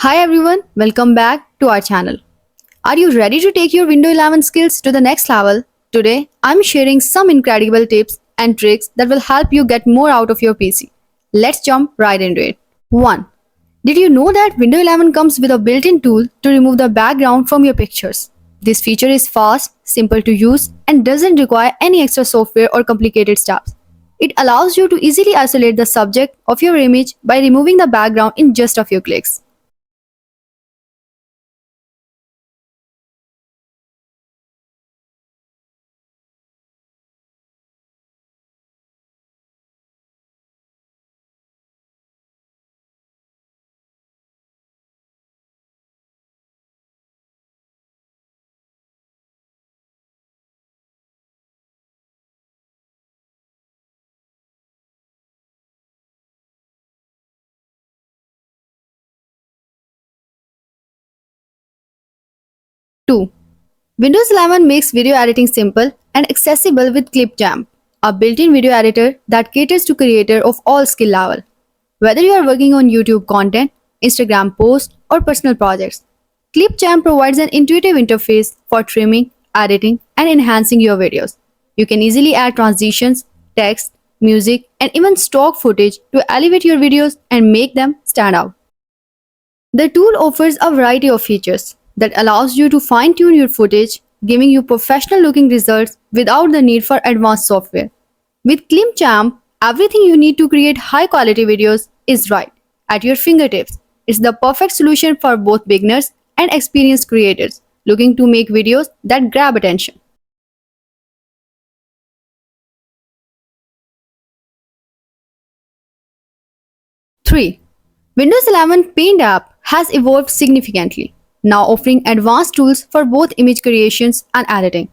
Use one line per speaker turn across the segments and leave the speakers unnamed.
Hi everyone, welcome back to our channel. Are you ready to take your Windows 11 skills to the next level? Today, I'm sharing some incredible tips and tricks that will help you get more out of your PC. Let's jump right into it. 1. Did you know that Windows 11 comes with a built-in tool to remove the background from your pictures? This feature is fast, simple to use, and doesn't require any extra software or complicated steps. It allows you to easily isolate the subject of your image by removing the background in just a few clicks. 2. Windows 11 makes video editing simple and accessible with Clipchamp, a built-in video editor that caters to creators of all skill level. Whether you are working on YouTube content, Instagram posts, or personal projects, Clipchamp provides an intuitive interface for trimming, editing, and enhancing your videos. You can easily add transitions, text, music, and even stock footage to elevate your videos and make them stand out. The tool offers a variety of features that allows you to fine-tune your footage, giving you professional-looking results without the need for advanced software. With Clipchamp, everything you need to create high-quality videos is right at your fingertips. It's the perfect solution for both beginners and experienced creators looking to make videos that grab attention. 3. Windows 11 Paint app has evolved significantly, now offering advanced tools for both image creations and editing.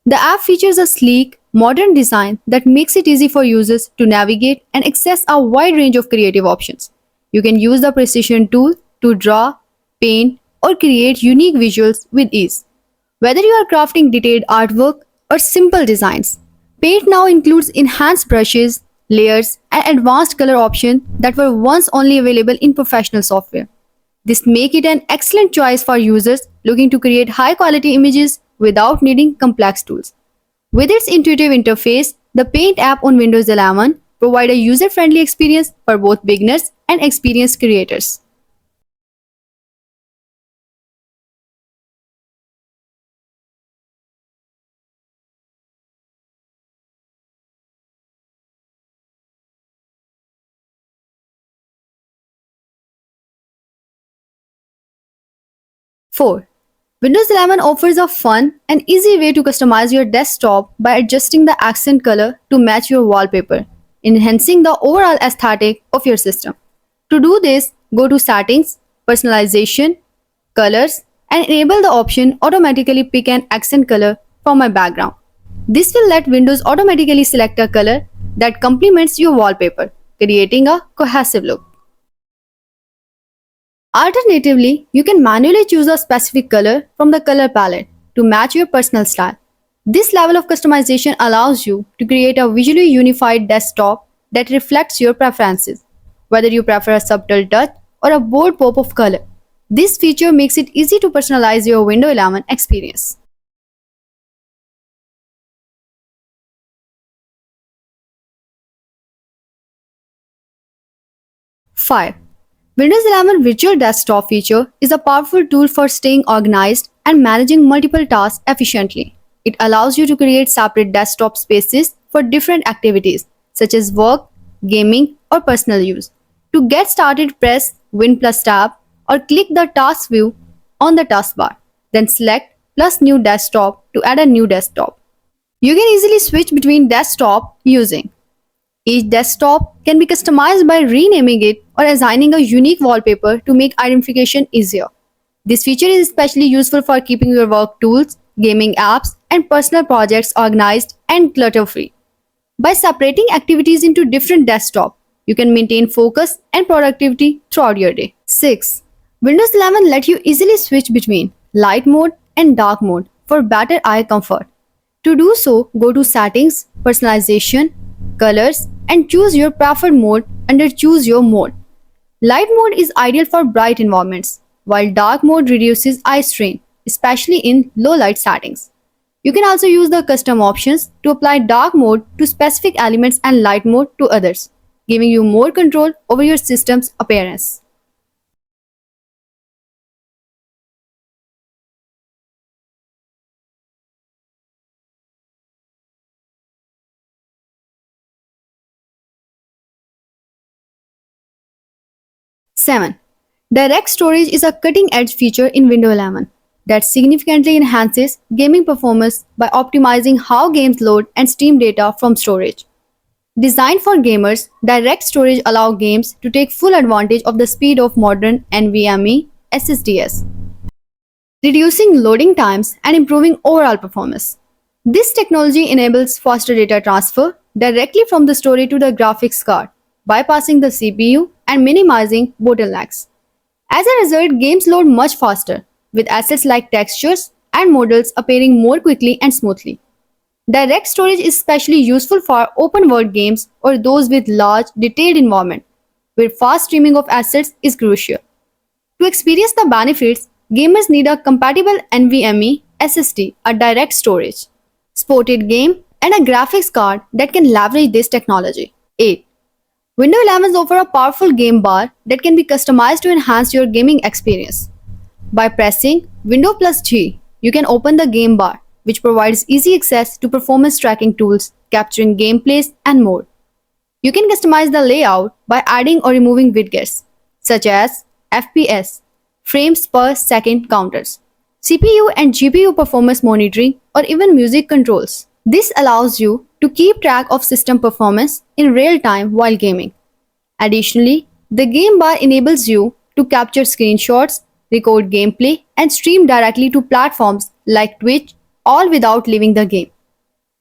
The app features a sleek, modern design that makes it easy for users to navigate and access a wide range of creative options. You can use the Precision tool to draw, paint, or create unique visuals with ease. Whether you are crafting detailed artwork or simple designs, Paint now includes enhanced brushes, layers, and advanced color options that were once only available in professional software. This makes it an excellent choice for users looking to create high quality images without needing complex tools. With its intuitive interface, the Paint app on Windows 11 provides a user-friendly experience for both beginners and experienced creators. 4. Windows 11 offers a fun and easy way to customize your desktop by adjusting the accent color to match your wallpaper, enhancing the overall aesthetic of your system. To do this, go to Settings, Personalization, Colors, and enable the option Automatically Pick an Accent Color from my background. This will let Windows automatically select a color that complements your wallpaper, creating a cohesive look. Alternatively, you can manually choose a specific color from the color palette to match your personal style. This level of customization allows you to create a visually unified desktop that reflects your preferences, whether you prefer a subtle touch or a bold pop of color. This feature makes it easy to personalize your Windows 11 experience. 5. Windows 11 Virtual Desktop feature is a powerful tool for staying organized and managing multiple tasks efficiently. It allows you to create separate desktop spaces for different activities such as work, gaming, or personal use. To get started, press Win plus tab or click the task view on the taskbar. Then select plus new desktop to add a new desktop. You can easily switch between desktop using each desktop can be customized by renaming it or assigning a unique wallpaper to make identification easier. This feature is especially useful for keeping your work tools, gaming apps, and personal projects organized and clutter-free. By separating activities into different desktops, you can maintain focus and productivity throughout your day. 6. Windows 11 lets you easily switch between light mode and dark mode for better eye comfort. To do so, go to Settings, Personalization, Colors, and choose your preferred mode under Choose Your Mode. Light mode is ideal for bright environments, while dark mode reduces eye strain, especially in low light settings. You can also use the custom options to apply dark mode to specific elements and light mode to others, giving you more control over your system's appearance. Seven. Direct storage is a cutting-edge feature in Windows 11 that significantly enhances gaming performance by optimizing how games load and stream data from storage. Designed for gamers, direct storage allows games to take full advantage of the speed of modern NVMe SSDs, reducing loading times and improving overall performance. This technology enables faster data transfer directly from the storage to the graphics card, bypassing the CPU and minimizing bottlenecks. As a result, games load much faster, with assets like textures and models appearing more quickly and smoothly. Direct storage is especially useful for open world games or those with large, detailed environment, where fast streaming of assets is crucial. To experience the benefits, gamers need a compatible NVMe SSD, a direct storage, supported game, and a graphics card that can leverage this technology. 8. Windows 11 offers a powerful game bar that can be customized to enhance your gaming experience. By pressing Windows plus G, you can open the game bar, which provides easy access to performance tracking tools, capturing gameplays, and more. You can customize the layout by adding or removing widgets, such as FPS, frames per second counters, CPU and GPU performance monitoring, or even music controls. This allows you to keep track of system performance in real time while gaming. Additionally, the game bar enables you to capture screenshots, record gameplay, and stream directly to platforms like Twitch, all without leaving the game.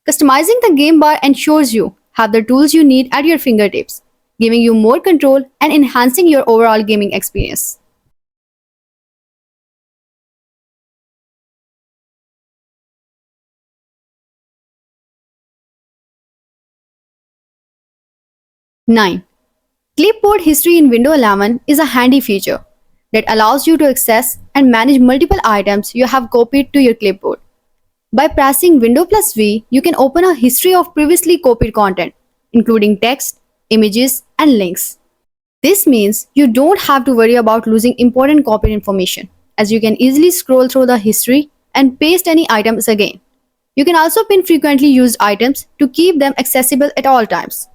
Customizing the game bar ensures you have the tools you need at your fingertips, giving you more control and enhancing your overall gaming experience. Nine. Clipboard history in Windows 11 is a handy feature that allows you to access and manage multiple items you have copied to your clipboard. By pressing Windows plus V, you can open a history of previously copied content, including text, images, and links. This means you don't have to worry about losing important copied information, as you can easily scroll through the history and paste any items again. You can also pin frequently used items to keep them accessible at all times.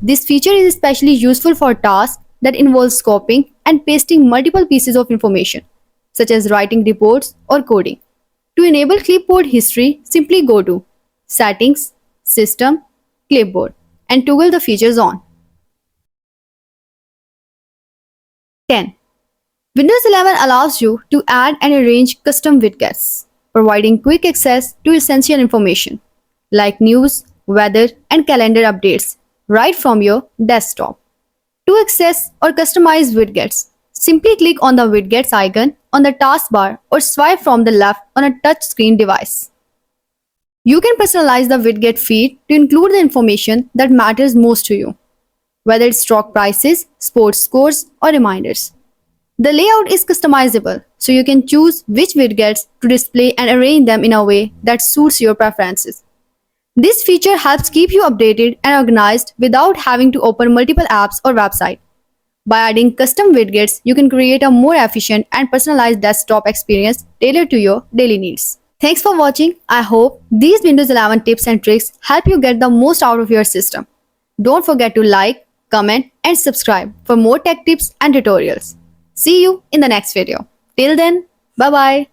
This feature is especially useful for tasks that involve copying and pasting multiple pieces of information, such as writing reports or coding. To enable clipboard history, simply go to Settings, System, Clipboard, and toggle the features on. 10. Windows 11 allows you to add and arrange custom widgets, providing quick access to essential information like news, weather, and calendar updates right from your desktop. To access or customize widgets, simply click on the widgets icon on the taskbar or swipe from the left on a touchscreen device. You can personalize the widget feed to include the information that matters most to you, whether it's stock prices, sports scores, or reminders. The layout is customizable, so you can choose which widgets to display and arrange them in a way that suits your preferences. This feature helps keep you updated and organized without having to open multiple apps or websites. By adding custom widgets, you can create a more efficient and personalized desktop experience tailored to your daily needs. Thanks for watching. I hope these Windows 11 tips and tricks help you get the most out of your system. Don't forget to like, comment, and subscribe for more tech tips and tutorials. See you in the next video. Till then, bye bye.